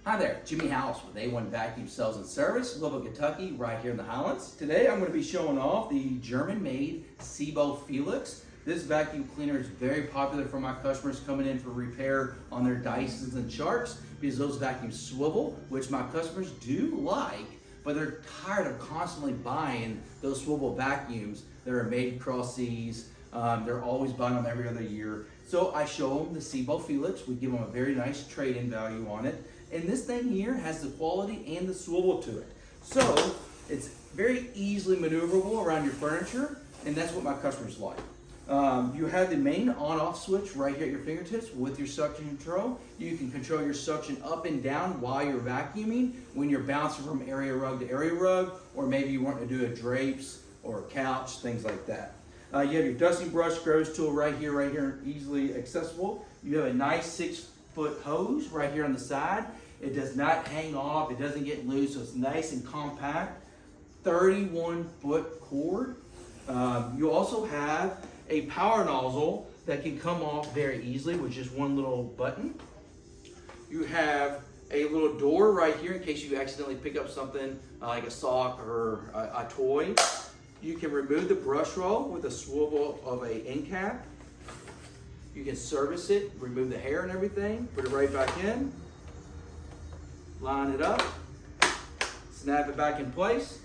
Hi there, Jimmy House with A1 Vacuum Sales and Service, Louisville, Kentucky, right here in the Highlands. Today I'm going to be showing off the German-made Sebo Felix. This vacuum cleaner is very popular for my customers coming in for repair on their Dysons and Sharps because those vacuums swivel, which my customers do like, but they're tired of constantly buying those swivel vacuums that are made across seas. They're always buying them every other year. So I show them the Sebo Felix. We give them a very nice trade-in value on it. And this thing here has the quality and the swivel to it. So it's very easily maneuverable around your furniture, and that's what my customers like. You have the main on-off switch right here at your fingertips with your suction control. You can control your suction up and down while you're vacuuming when you're bouncing from area rug to area rug, or maybe you want to do a drapes or a couch, things like that. You have your dusting brush scrubs tool right here, easily accessible. You have a nice 6-foot hose right here on the side. It does not hang off, it doesn't get loose, so it's nice and compact. 31-foot cord. You also have a power nozzle that can come off very easily with just one little button. You have a little door right here in case you accidentally pick up something like a sock or a toy. You can remove the brush roll with a swivel of a end cap. You can service it, remove the hair and everything, put it right back in, line it up, snap it back in place,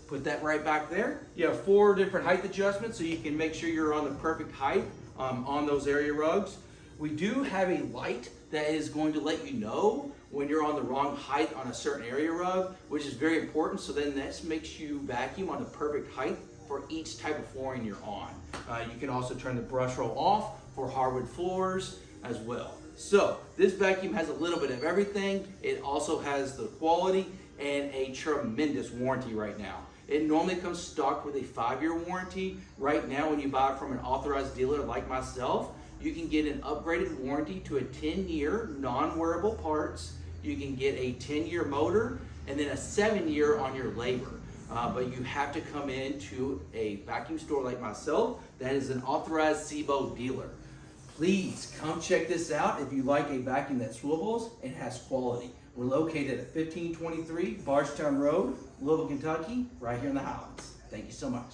put that right back there. You have 4 different height adjustments so you can make sure you're on the perfect height on those area rugs. We do have a light that is going to let you know when you're on the wrong height on a certain area rug, which is very important. So then this makes you vacuum on the perfect height for each type of flooring you're on. You can also turn the brush roll off for hardwood floors as well. So this vacuum has a little bit of everything. It also has the quality and a tremendous warranty right now. It normally comes stocked with a 5-year warranty. Right now, when you buy it from an authorized dealer like myself, you can get an upgraded warranty to a 10-year non-wearable parts. You can get a 10-year motor and then a 7-year on your labor. But you have to come into a vacuum store like myself that is an authorized Sebo dealer. Please come check this out if you like a vacuum that swivels and has quality. We're located at 1523 Bardstown Road, Louisville, Kentucky, right here in the Highlands. Thank you so much.